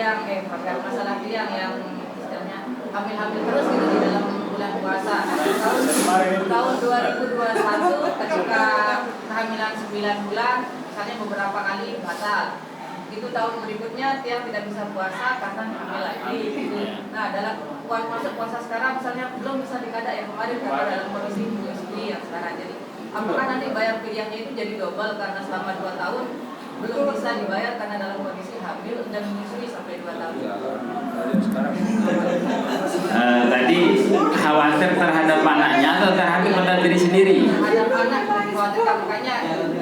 tiang, bukan masalah tiang yang istilahnya hamil-hamil terus gitu di dalam bulan puasa. Tahun 2021 ketika kehamilan 9 bulan, misalnya beberapa kali batal. Itu tahun berikutnya tiang tidak bisa puasa karena hamil lagi. Nah, dalam masuk puasa sekarang misalnya belum bisa dikada yang kemarin karena dalam kondisi menyusui yang sekarang. Jadi apakah nanti bayar fidyahnya itu jadi double karena selama 2 tahun belum bisa dibayar karena dalam kondisi hamil dan menyusui sampai 2 tahun? Tadi khawatir terhadap anaknya atau terhadap pada diri sendiri? Terhadap anak, khawatir makanya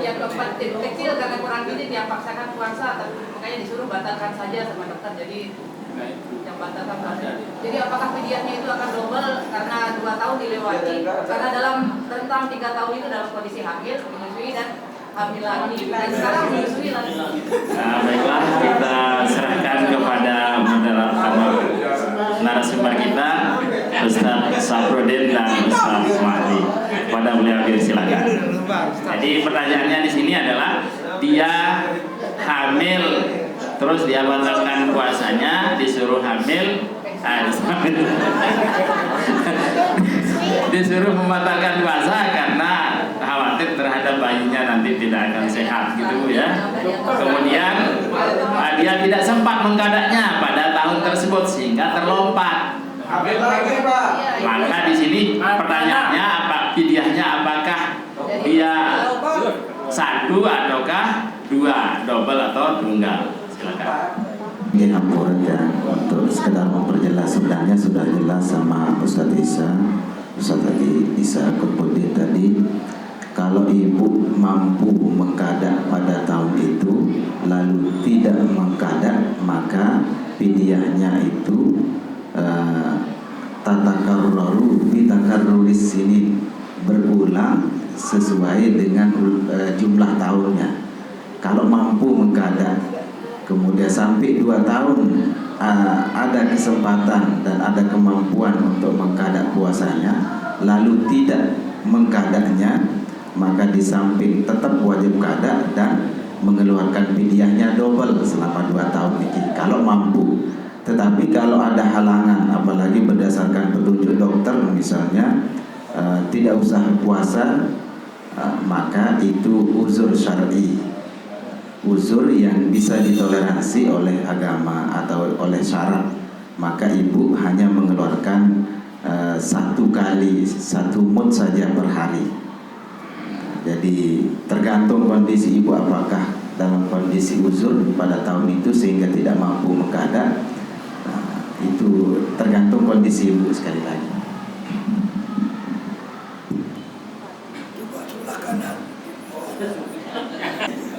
yang keempat kecil karena kurang gizi dia paksakan puasa, makanya disuruh batalkan saja sama dokter. Jadi yang batalkan puasa. Jadi apakah fidyahnya itu akan double karena 2 tahun dilewati? Karena dalam rentang 3 tahun itu dalam kondisi hamil, menyusui dan hamil lagi. Dan sekarang menyusui lagi. Baiklah, kita serahkan kepada narasumber kita, Ustaz Safruddin dan Ustaz Mahdi. Kepada beliau silakan. Jadi pertanyaannya di sini adalah dia hamil terus dia batalkan puasanya, disuruh hamil, disuruh membatalkan puasa karena khawatir terhadap bayinya nanti tidak akan sehat gitu ya. Kemudian dia tidak sempat menggadanya pada tahun tersebut sehingga terlompat. Maka di sini pertanyaannya fidyahnya apakah dia 1 ataukah 2, double atau tunggal? Silakan. Ini ampun ya, untuk sekedar memperjelas sebenarnya sudah jelas sama Ustaz Isa Kutbuddin tadi. Kalau ibu mampu mengkadak pada tahun itu lalu tidak mengkadak, maka fidyahnya itu tatakarraru bitakarruris ini berulang sesuai dengan jumlah tahunnya. Kalau mampu mengkadak kemudian sampai 2 tahun ada kesempatan dan ada kemampuan untuk mengkadak puasanya lalu tidak mengkadaknya, maka di samping tetap wajib kadak dan mengeluarkan fidyahnya double selama 2 tahun ini kalau mampu. Tetapi kalau ada halangan, apalagi berdasarkan petunjuk dokter misalnya tidak usah puasa, maka itu uzur syar'i, uzur yang bisa ditoleransi oleh agama atau oleh syarat. Maka ibu hanya mengeluarkan 1 kali 1 mud saja per hari. Jadi tergantung kondisi ibu, apakah dalam kondisi uzur pada tahun itu sehingga tidak mampu mengkadak. Itu tergantung kondisi ibu sekali lagi.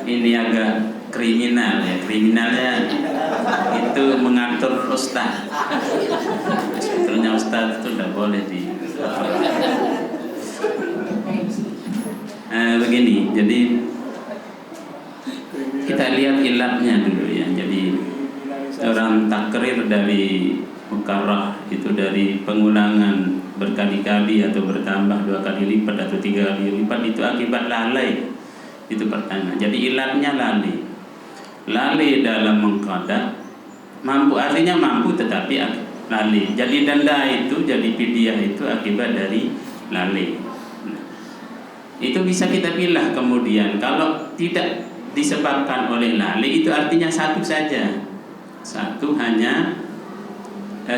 Ini agak kriminal ya. Kriminalnya itu mengatur ustaz. Sebetulnya ustaz itu tidak boleh di. Begini, jadi kita lihat ilatnya dulu ya. Jadi orang takrir dari mukarrah itu dari pengulangan berkali-kali atau bertambah 2 kali lipat atau 3 kali lipat itu akibat lalai. Itu pertama. Jadi ilatnya lalai dalam mengqada, mampu artinya mampu tetapi lalai. Jadi denda itu, jadi fidyah itu akibat dari lalai. Itu bisa kita pilih kemudian. Kalau tidak disebabkan oleh lalai itu artinya 1 saja. 1 hanya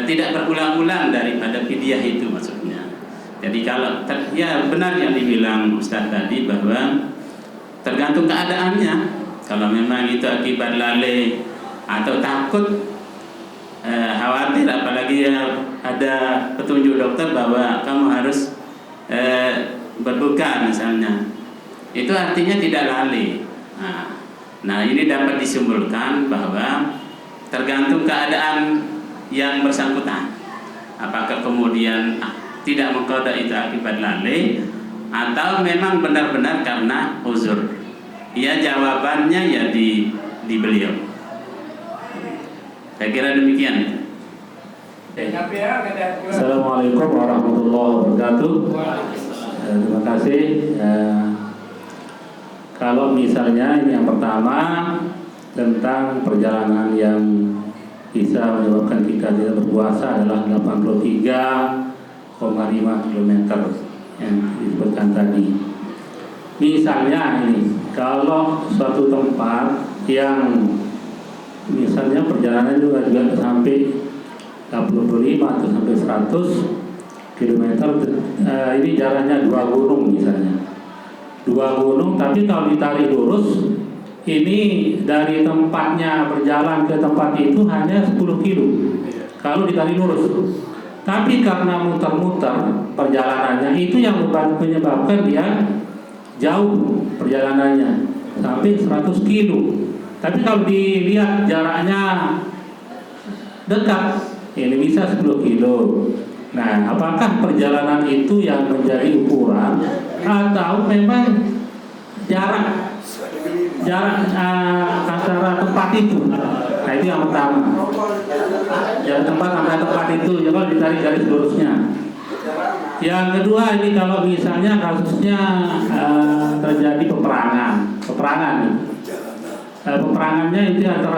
tidak berulang-ulang daripada fidyah itu maksudnya. Jadi kalau ya benar yang dibilang Ustaz tadi bahwa tergantung keadaannya. Kalau memang itu akibat lalai atau takut khawatir, apalagi ada petunjuk dokter bahwa kamu harus berbuka misalnya, itu artinya tidak lalai. Nah ini dapat disimpulkan bahwa tergantung keadaan yang bersangkutan. Apakah kemudian tidak mengqada itu akibat lalai atau memang benar-benar karena uzur? Ya jawabannya ya di beliau. Saya kira demikian. Assalamualaikum warahmatullahi wabarakatuh. Terima kasih. Kalau misalnya ini yang pertama tentang perjalanan yang bisa menyebabkan kita tidak berpuasa adalah 83,5 km yang disebutkan tadi. Misalnya ini, kalau suatu tempat yang misalnya perjalanan juga sampai 85 atau sampai 100 km, ini jaraknya 2 gunung misalnya. 2 gunung, tapi kalau ditarik lurus, ini dari tempatnya berjalan ke tempat itu hanya 10 kilo kalau ditarik lurus. Tapi karena muter-muter perjalanannya, itu yang menyebabkan dia jauh perjalanannya sampai 100 kilo. Tapi kalau dilihat jaraknya dekat, ini bisa 10 kilo. Nah, apakah perjalanan itu yang menjadi ukuran atau memang jarak antara tempat itu? Nah, itu yang pertama. Jarak tempat antara tempat itu, ya kalau ditarik garis lurusnya. Yang kedua, ini kalau misalnya kasusnya terjadi peperangan nih. Peperangannya itu antar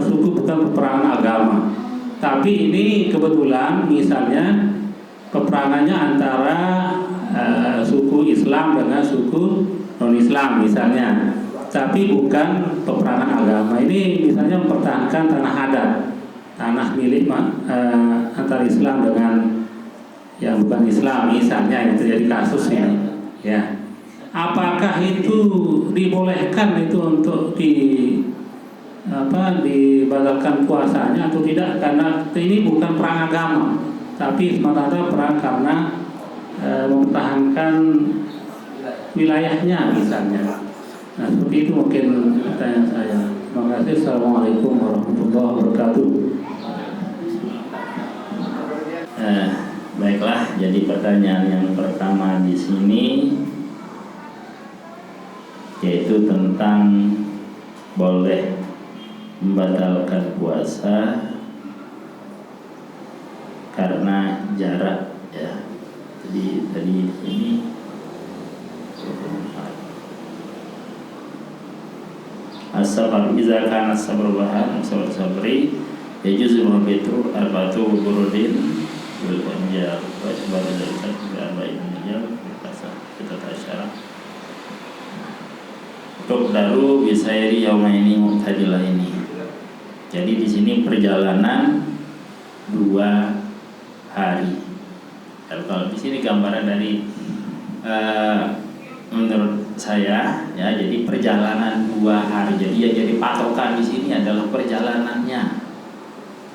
suku bukan peperangan agama. Tapi ini kebetulan misalnya peperangannya antara suku Islam dengan suku non-Islam misalnya, tapi bukan peperangan agama. Ini misalnya mempertahankan tanah adat, tanah milik antara Islam dengan yang bukan Islam misalnya, yang terjadi kasus ini. Ya, apakah itu dibolehkan itu untuk dibatalkan puasanya atau tidak? Karena ini bukan perang agama, tapi semata-mata perang karena mempertahankan wilayahnya misalnya. Nah, seperti itu mungkin pertanyaan saya. Terima kasih. Assalamualaikum warahmatullahi wabarakatuh. Baiklah, jadi pertanyaan yang pertama di sini yaitu tentang boleh membatalkan puasa karena jarak, ya. Jadi tadi ini as-sabar iza kana as-sabru bahan sabri yajuzu mabitu arbatu burudin bil anjal wa sabara dzalika bi arba'in anjal pasal kita tasyara untuk daru bisairi yaumaini mu'tadilah ini. Jadi di sini perjalanan 2 hari. Kalau di sini gambaran dari menurut saya, ya, jadi perjalanan 2 hari. Jadi ya, jadi patokan di sini adalah perjalanannya.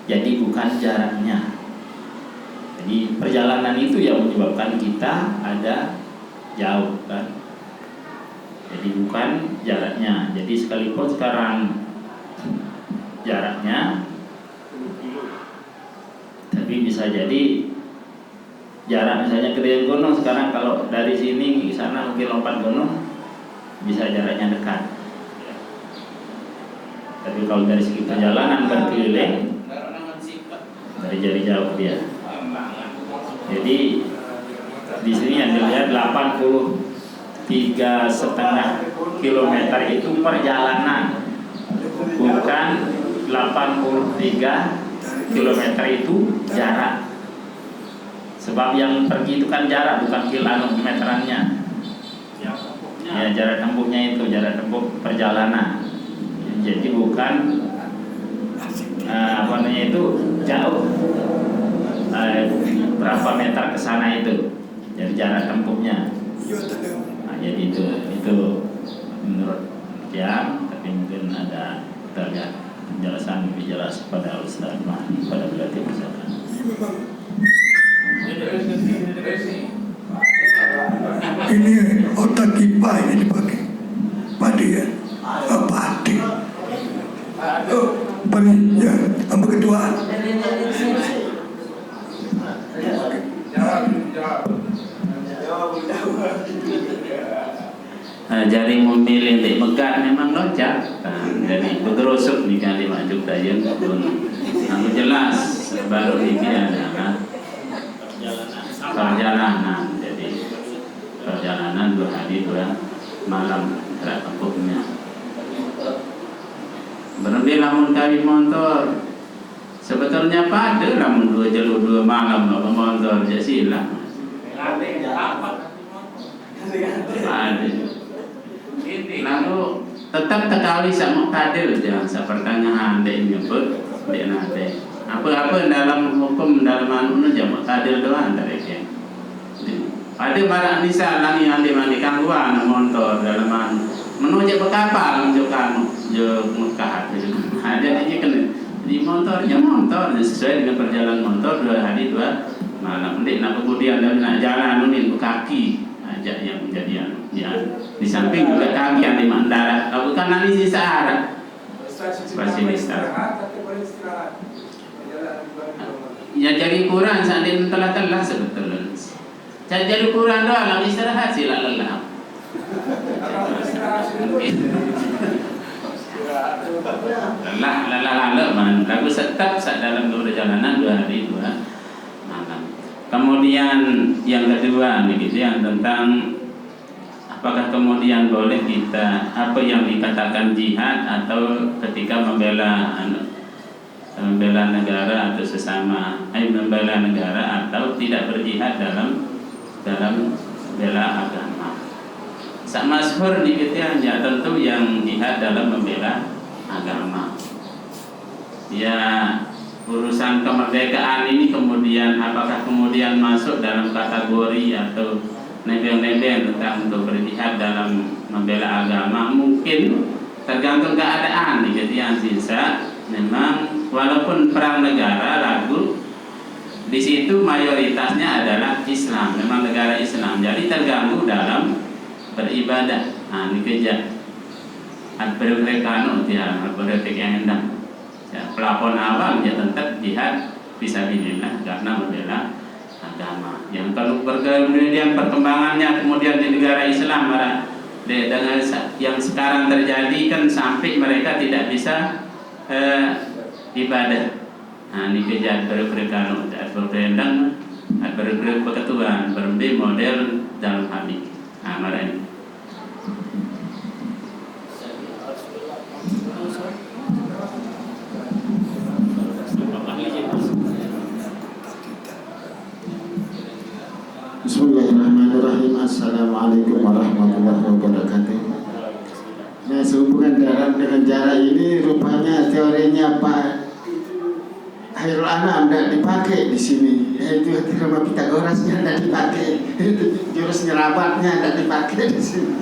Jadi bukan jaraknya. Jadi perjalanan itu yang menyebabkan kita ada jauh, kan? Jadi bukan jaraknya. Jadi sekalipun sekarang jaraknya, tapi bisa jadi jarak misalnya ke gunung sekarang, kalau dari sini ke sana mungkin lompat gunung bisa jaraknya dekat. Tapi kalau dari segi perjalanan berkeliling jadi jauh dia. Jadi di sini yang dilihat 83,5 km itu perjalanan, bukan 83 km itu jarak. Sebab yang pergi itu kan jarak, bukan kilometerannya. Ya, jarak tempuhnya itu, jarak tempuh perjalanan. Jadi bukan itu jauh, berapa meter ke sana itu. Jadi jarak tempuhnya. Nah, jadi itu menurut yang, tapi mungkin ada kita lihat penjelasan lebih jelas pada Ustaz Mahdi pada berarti misalkan. Ini otak kipa ini dipakai padi, ya, padi. Ya, sama ketua. Jadi memilih di Mekah memang locak, jadi bergerusuk nih kali maju dayang pun. Namun jelas baru ini ada perjalanan. Jadi perjalanan 2 hari 2 malam jarak tempuhnya. Berarti lamun kali motor Sebetulnya pada namun 2 jam 2 malam apa motor je silang. Ada. Lalu tetap tekali sama kader jangan sepertanyaan dia nyebut dia nade. Apa-apa dalam hukum dalam anu jamak kader doang dari dia. Ada barang nisa lagi yang dimandikan gua motor dalam anu menuju ke kapal menuju kamu je Mekah itu. Ada aja kena di motornya sesuai dengan perjalanan motor 2 hari 2 malam. Nanti nak kemudian dan nak jalan anu ke kaki aja yang menjadi anu ya. Di samping juga kaki yang di darat. Aku kan nanti sisa arah. Spesialis ya jadi kurang seandainya telah sebetulnya. Jadi kurang doang istirahat sila lelah. Lelah man. Lagu tetap saat dalam perjalanan 2 hari 2 malam. Kemudian yang kedua begitu yang tentang apakah kemudian boleh kita apa yang dikatakan jihad atau ketika membela negara atau sesama membela negara atau tidak berjihad dalam bela agama. Sama masyhur di kita hanya tentu yang jihad dalam membela agama. Ya urusan kemerdekaan ini kemudian apakah kemudian masuk dalam kategori atau nebeng-nebeng tentang untuk berjihad dalam membela agama, mungkin tergantung keadaan. Jadi yang sisa memang walaupun perang negara lagu di situ mayoritasnya adalah Islam, memang negara Islam, jadi terganggu dalam beribadah. Nah, ini kerja berkerekano dia berkerekano yang hendak pelapon awam ya tetap jihad fisabilillah karena membela agama. Yang kalau kemudian perkembangannya kemudian di negara Islam dengan yang sekarang terjadi kan sampai mereka tidak bisa ibadah. Nah, ini kejadian berkerekano berendang berketuan berembi model dalam hal ini. Nah, marah Bismillahirrahmanirrahim. Assalamualaikum warahmatullahi wabarakatuh. Nah, sehubungan dengan jarak ini rupanya teorinya Pak Hairul Anam tidak dipakai di sini. Itu teorema Pitagorasnya tidak dipakai. Jurus nyerabatnya tidak dipakai di sini.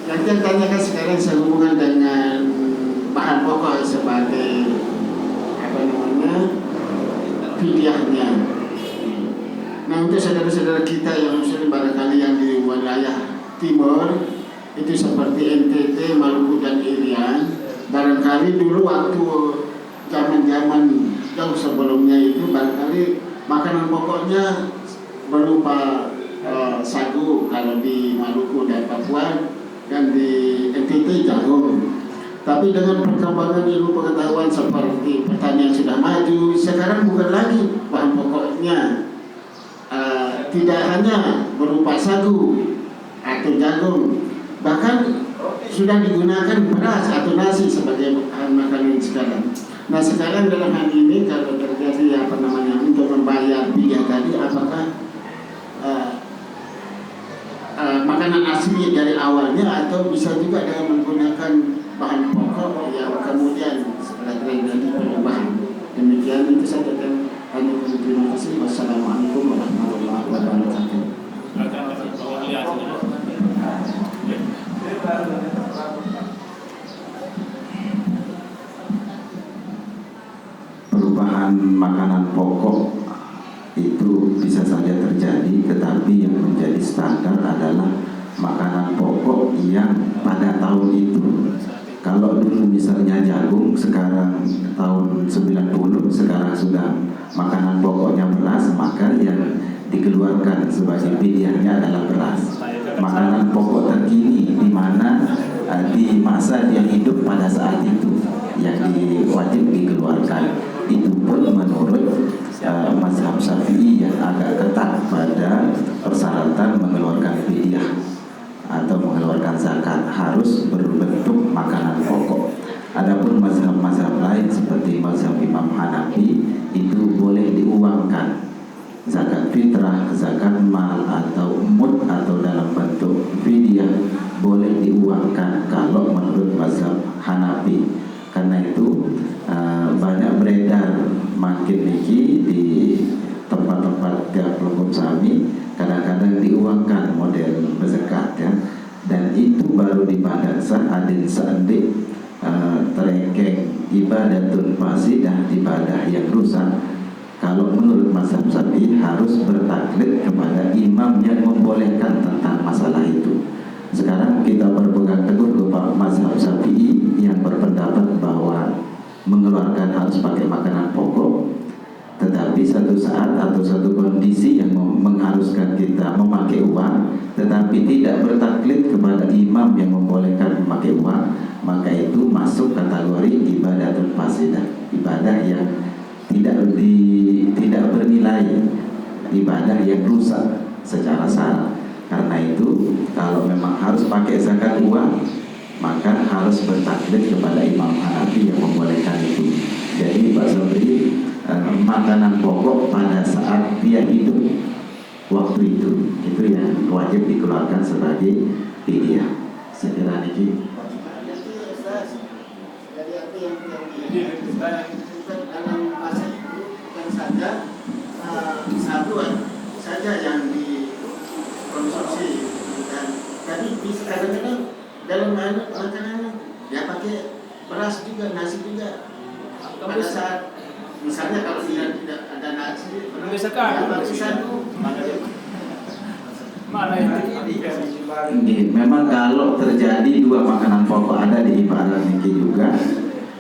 Yang saya tanyakan sekarang sehubungan dengan bahan pokok sebagai fidyahnya. Nah, untuk saudara-saudara kita yang muslim barangkali yang di wilayah timur itu seperti NTT, Maluku dan Irian, barangkali dulu waktu zaman-zaman jauh sebelumnya itu barangkali makanan pokoknya berupa sagu kalau di Maluku dan Papua, dan di NTT jagung. Tapi dengan perkembangan ilmu pengetahuan seperti pertanian sudah maju, sekarang bukan lagi bahan pokoknya tidak hanya berupa sagu atau jagung, bahkan sudah digunakan beras atau nasi sebagai makanan sekarang. Nah, sekarang dalam hal ini kalau terjadi untuk membayar fidyah tadi, apakah makanan asli dari awalnya atau bisa juga dengan menggunakan bahan pokok yang kemudian setelah terjadi perubahan. Demikian itu saja dan hanya terima kasih. Wassalamualaikum warahmatullahi wabarakatuh. Perubahan makanan pokok itu bisa saja terjadi, tetapi yang menjadi standar adalah makanan pokok yang pada tahun itu. Kalau dulu misalnya jagung, sekarang tahun 90, sekarang sudah makanan pokoknya beras, maka yang dikeluarkan sebagai fidyahnya adalah beras. Makanan pokok terkini di mana di masa dia hidup pada saat itu yang wajib dikeluarkan. Itu pun menurut mazhab Syafi'i yang agak ketat pada persyaratan mengeluarkan fidyah atau mengeluarkan zakat, harus berbentuk makanan pokok. Adapun mazhab-mazhab lain seperti mazhab Imam Hanafi itu boleh diuangkan. Zakat fitrah, zakat mal atau mud atau dalam bentuk fidyah boleh diuangkan kalau menurut mazhab Hanafi. Karena itu banyak beredar makin niki di tempat-tempat tiap kelompok sami kadang-kadang diuangkan model berzakat ya. Dan itu baru dipandang sah adin seandik terekeng ibadatun fasidah, ibadah yang rusak. Kalau menurut mazhab Syafi'i harus bertaklid kepada imam yang membolehkan tentang masalah itu. Sekarang kita berpegang teguh kepada mazhab Syafi'i yang berpendapat bahwa mengeluarkan harus pakai makanan pokok. Tetapi satu saat atau satu kondisi yang mengharuskan kita memakai uang, tetapi tidak bertaklid kepada imam yang membolehkan memakai uang, maka itu masuk kategori ibadatun fasidah, ibadah yang tidak bernilai, ibadah yang rusak secara syarat. Karena itu kalau memang harus pakai zakat uang, maka harus bertaklid kepada Imam Hanafi yang membolehkan itu. Jadi Pak Sobri, makanan pokok pada saat dia hidup waktu itu yang wajib dikeluarkan sebagai fidyah. Sekira ini. Jadi apa yang dalam masa itu bukan saja satuan saja yang dikonsumsi, dan tadi bisa kadang-kadang dalam makanan dia pakai beras juga, nasi juga. Pada saat misalnya kalau tidak ada nasi, Biasakan pakai satu. mana yang Memang kalau terjadi dua makanan pokok ada di ibarat niki juga,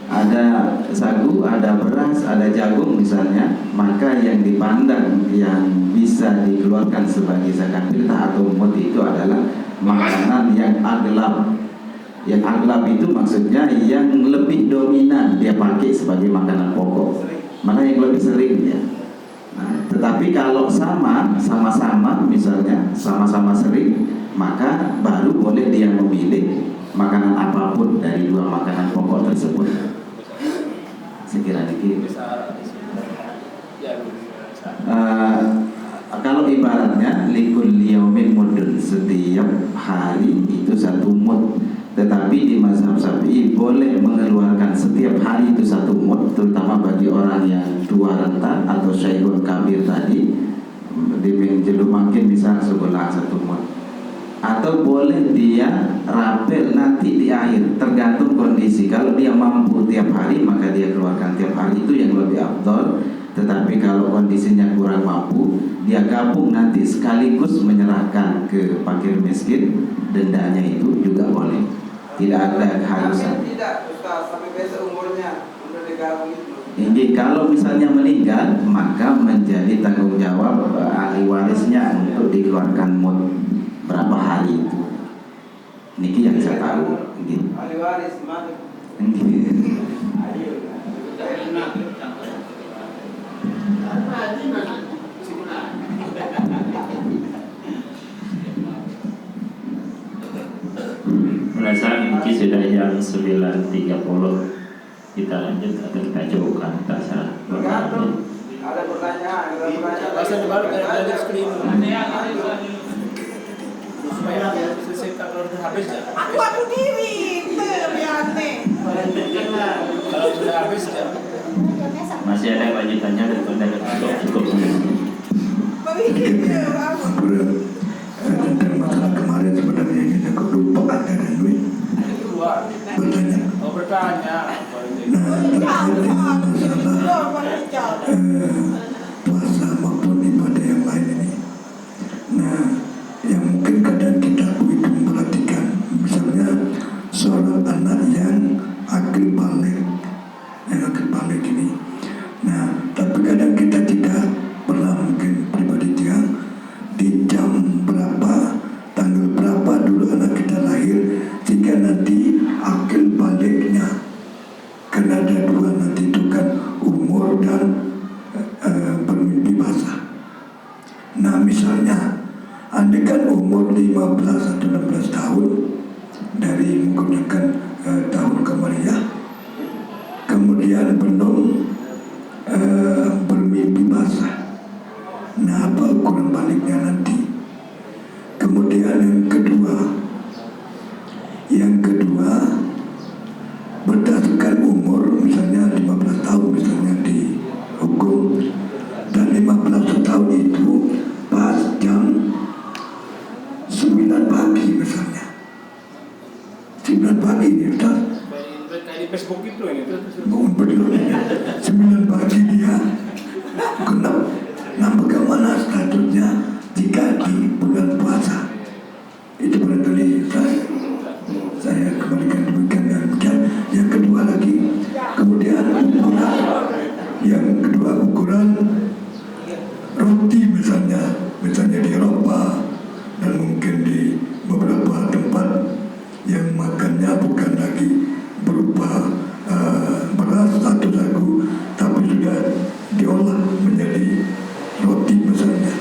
ada sagu, ada beras, ada jagung misalnya, maka yang dipandang yang bisa dikeluarkan sebagai zakat fitrah atau mud itu adalah makanan yang aglab. Yang aglab itu maksudnya yang lebih dominan dia pakai sebagai makanan pokok, mana yang lebih sering ya. Nah, tetapi kalau sama-sama misalnya sama-sama sering, maka baru boleh dia memilih makanan apapun dari dua makanan pokok tersebut. Sekira dikit. Kalau ibaratnya likul yaumin mudun, setiap hari itu satu mud. Tetapi di mazhab Syafi'i boleh mengeluarkan setiap hari itu satu mud, terutama bagi orang yang tua renta atau syaihun kabir tadi, di Jelu makin bisa sebelah satu mud. Atau boleh dia rapel nanti di akhir, tergantung kondisi. Kalau dia mampu tiap hari maka dia keluarkan tiap hari, itu yang lebih afdol. Tetapi kalau kondisinya kurang mampu, dia gabung nanti sekaligus menyerahkan ke fakir miskin, dendanya itu juga boleh. Tidak ada keharusan. tidak Ustaz, sampai besok umurnya udah digabung itu. Jadi kalau misalnya meninggal, maka menjadi tanggung jawab ahli warisnya untuk dikeluarkan mud berapa hari itu. Niki yang saya tahu. Gitu. Ahli waris mana? Merasa ini sudah jam 9.30. Kita lanjut atau kita jauhkan, tak salah. Tergantung. Ada pertanyaan, Pasal baru dari screen. Supaya selesai kalau sudah habis ya. Aku diri, terbiasa. Kalau sudah habis ya. Masih ada lanjutannya dan cukup Tentang masalah kemarin sebenarnya ini aku lupa ada duit bertanya. Oh bertanya. Nah, masalah puasa maupun ibadah yang lain ini. Nah, yang mungkin kadang kita begitu memperhatikan, misalnya seorang anak yang akil balik ini. Nah, tapi kadang kita tidak pernah mungkin pribadi dia di jam 9 pagi nih Ustaz. Kayak di Facebook itu ini. Bangun berdua 9 pagi dia genap. Nah bagaimana statusnya jika di bulan puasa? Itu barangkali saya kembalikan demikian dan demikian. Yang kedua lagi, kemudian ukuran roti misalnya di Eropa dan mungkin di beberapa tempat yang makannya bukan lagi berupa beras atau sagu, tapi sudah diolah menjadi roti misalnya.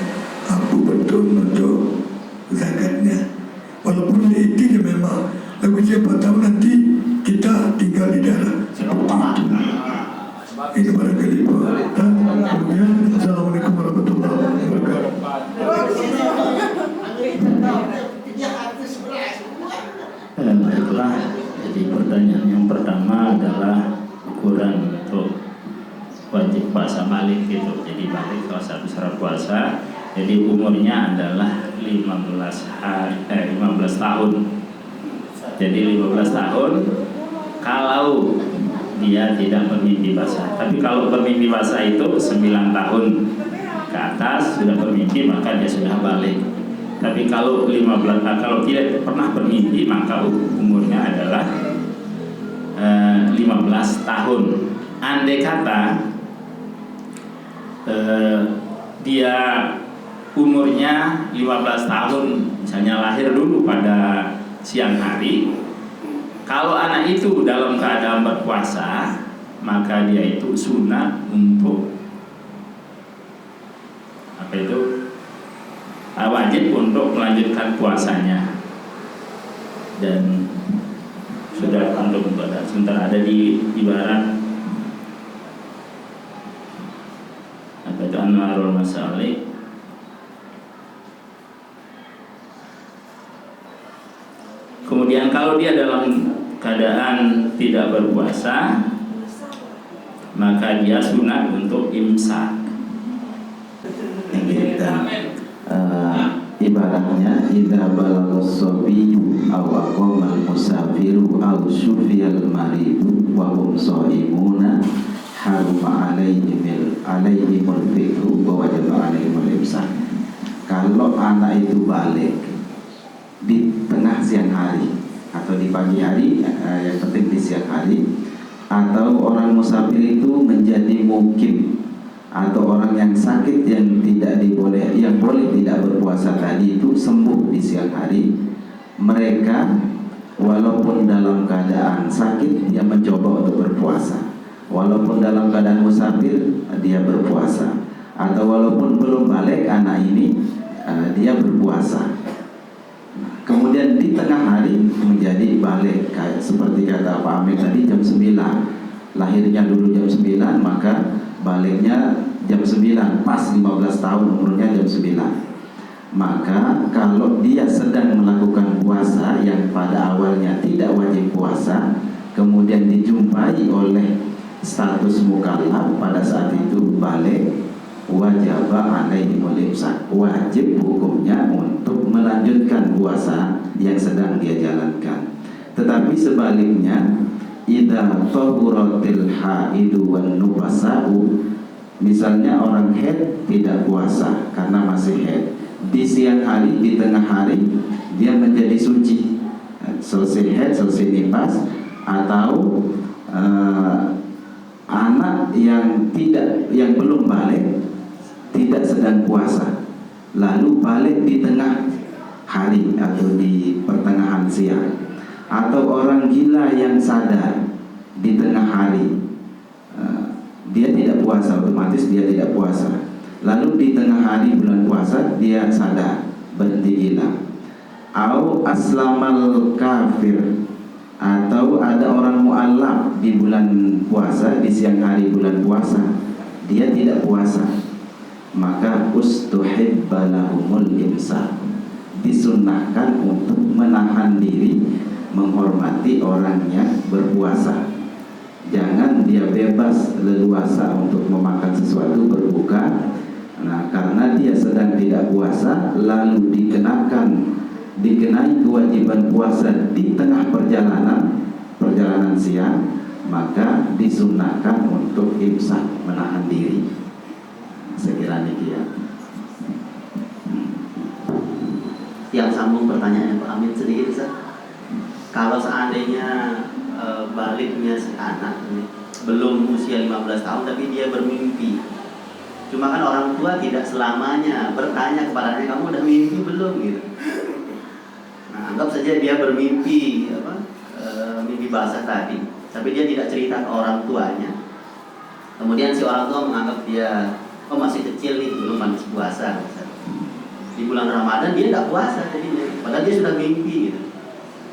Apa betul untuk zakatnya? Walaupun itu memang lalu siapa tahu nanti kita tinggal di daerah seperti itu. Itu barangkali Pak. Dan kemudian Assalamualaikum warahmatullahi wabarakatuh. Baiklah, jadi pertanyaan yang pertama adalah ukuran untuk wajib puasa balik gitu. Jadi balik kalau satu syarat puasa, jadi umurnya adalah 15 tahun. Jadi 15 tahun kalau dia tidak bermimpi basah. Tapi kalau bermimpi basah itu 9 tahun ke atas sudah bermimpi, maka dia sudah balik. Tapi kalau kalau tidak pernah bermimpi, maka umurnya adalah 15 tahun. Andai kata dia umurnya 15 tahun, misalnya lahir dulu pada siang hari, kalau anak itu dalam keadaan berpuasa, maka dia itu sunat untuk wajib untuk melanjutkan puasanya. Dan sudah untuk sebentar ada di ibarat Anwarul Masalik. Kemudian kalau dia dalam keadaan tidak berpuasa, maka dia sunat untuk imsak. Ibaratnya idza balagha sabiyyu aw aqama al-musafiru aw syufiyal maridu wa hum shaimuna haruma alaihimul fitru wa wajaba alaihimul imsak. Kalau anak itu balik di tengah siang hari atau di pagi hari, yang penting di siang hari, atau orang musafir itu menjadi mukim atau orang yang sakit yang boleh tidak berpuasa tadi itu sembuh di siang hari, mereka walaupun dalam keadaan sakit dia mencoba untuk berpuasa, walaupun dalam keadaan musafir dia berpuasa, atau walaupun belum balik anak ini dia berpuasa. Kemudian di tengah hari menjadi balik, kayak seperti kata Pak Amir tadi jam 9, lahirnya dulu jam 9, maka baliknya jam 9, pas 15 tahun umurnya jam 9. Maka kalau dia sedang melakukan puasa yang pada awalnya tidak wajib puasa, kemudian dijumpai oleh status mukallaf pada saat itu balik, wajib alaihimul imsak, wajib hukumnya untuk melanjutkan puasa yang sedang dia jalankan. Tetapi sebaliknya, idza tahuratil haidu wan nufasa'u, misalnya orang haid tidak puasa karena masih haid, di siang hari, di tengah hari dia menjadi suci, selesai haid, selesai nifas, atau anak yang belum balik, tidak sedang puasa, lalu balik di tengah hari atau di pertengahan siang, atau orang gila yang sadar di tengah hari, dia tidak puasa, otomatis dia tidak puasa, lalu di tengah hari bulan puasa dia sadar berhenti gila. Au aslamal kafir, atau ada orang mu'allaf di bulan puasa, di siang hari bulan puasa dia tidak puasa, maka ustuhibba lahumul imsak, disunnahkan untuk menahan diri menghormati orang yang berpuasa. Jangan dia bebas leluasa untuk memakan sesuatu, berbuka. Nah, karena dia sedang tidak puasa lalu dikenakan dikenai kewajiban puasa di tengah perjalanan siang, maka disunnahkan untuk imsak, menahan diri. Sekiranya demikian. Yang sambung pertanyaannya Pak Amin sedikit, Ustaz. Kalau seandainya baliknya si anak ini belum usia 15 tahun tapi dia bermimpi, cuma kan orang tua tidak selamanya bertanya kepadanya, kamu udah mimpi belum gitu. Nah, anggap saja dia bermimpi mimpi basah tadi, tapi dia tidak cerita ke orang tuanya. Kemudian si orang tua menganggap dia masih kecil nih, belum pantas puasa. Di bulan Ramadan dia tidak puasa jadinya, padahal dia sudah mimpi gitu.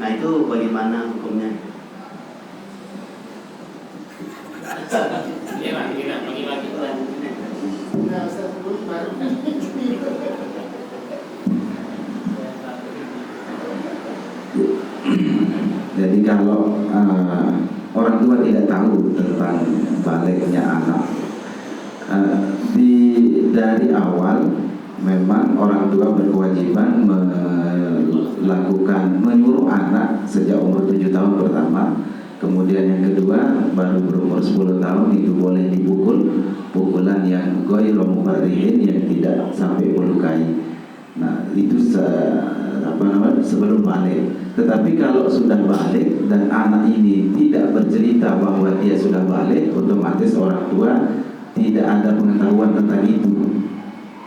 Nah, itu bagaimana hukumnya? Jadi kalau orang tua tidak tahu tentang baliknya anak, dari awal memang orang tua berkewajiban menyuruh anak sejak umur 7 tahun pertama. Kemudian yang kedua, baru berumur 10 tahun itu boleh dipukul pukulan yang ghairu mubarrihin, yang tidak sampai melukai. Nah, itu sebelum balik. Tetapi kalau sudah balik dan anak ini tidak bercerita bahwa dia sudah balik, otomatis orang tua tidak ada pengetahuan tentang itu.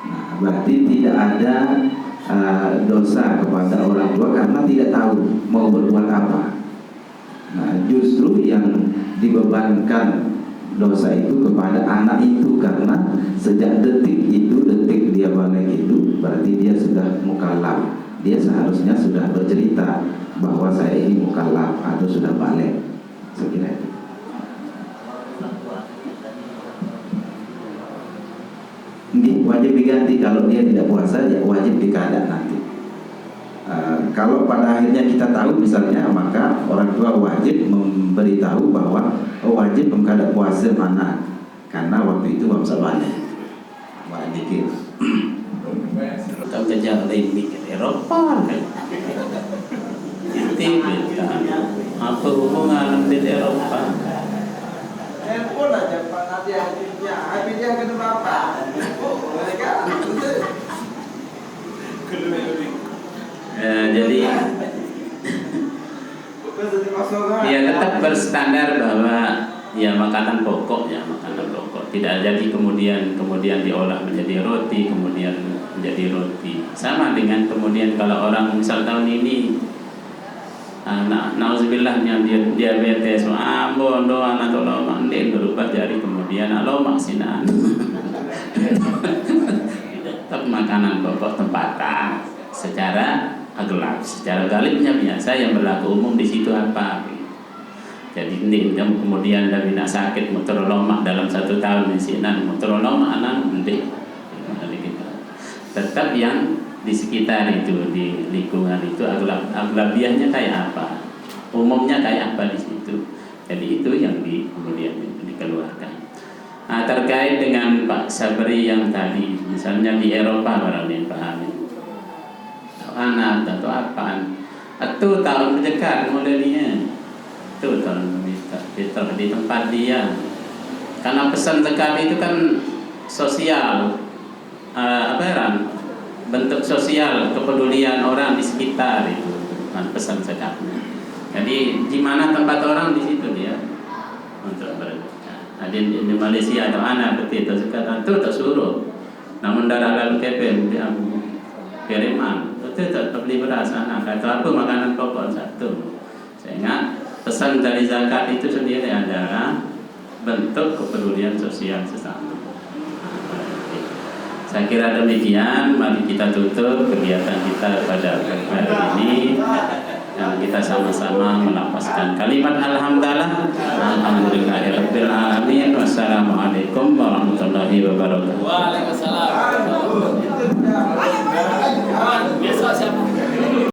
Nah, berarti tidak ada dosa kepada orang tua karena tidak tahu mau berbuat apa. Nah, justru yang dibebankan dosa itu kepada anak itu, karena sejak detik dia balik itu berarti dia sudah mukallaf. Dia seharusnya sudah bercerita bahwa saya ini mukallaf atau sudah balik. Sekira itu. Ini wajib diganti. Kalau dia tidak puasa, ya wajib dikada nanti. Kalau pada akhirnya kita tahu misalnya, maka orang tua wajib memberitahu bahwa wajib mengkada puasa mana, karena waktu itu bangsa balik. Wajib. Kau kejar limit Eropa kan? Apa hubungan dengan Eropa? Handphone aja Pak, nanti habisnya ke bapak. Mereka jadi ya tetap berstandar bahwa ya makanan pokok, tidak jadi kemudian diolah menjadi roti, kemudian menjadi roti. Sama dengan kemudian kalau orang misal tahun ini nauzubillah dia diabetes, bondo anak tolong mandi berubah jadi kemudian maksinan. Tetap makanan pokok tempatan secara aglab, secara galibnya biasa yang berlaku umum di situ apa. Jadi ini kemudian dari nak sakit motor lomak dalam 1 tahun di sini motor lomak anak nanti tetap yang di sekitar itu, di lingkungan itu aglabiahnya kayak apa, umumnya kayak apa di situ. Jadi itu yang kemudian dikeluarkan. Nah, terkait dengan Pak Sabri yang tadi, misalnya di Eropa barangkali Pak Amin, anak atau apaan, atau tahun dekat modelnya. Itu tahun di tempat dia, karena pesan zakat itu kan sosial, bentuk sosial kepedulian orang di sekitar, itu kan pesan zakatnya. Jadi di mana tempat orang di situ dia untuk berzakat. Di Malaysia ada anak begitu zakat itu tak suruh, namun darah lalu KPM dia kiriman itu tak beli beras anak atau apa makanan pokok satu. Sehingga pesan dari zakat itu sendiri adalah bentuk kepedulian sosial sesama. Saya kira demikian. Mari kita tutup kegiatan kita pada hari ini dan kita sama-sama melafazkan kalimat alhamdulillah. Alhamdulillahirabbil alamin. Wassalamualaikum warahmatullahi wabarakatuh. Waalaikumsalam.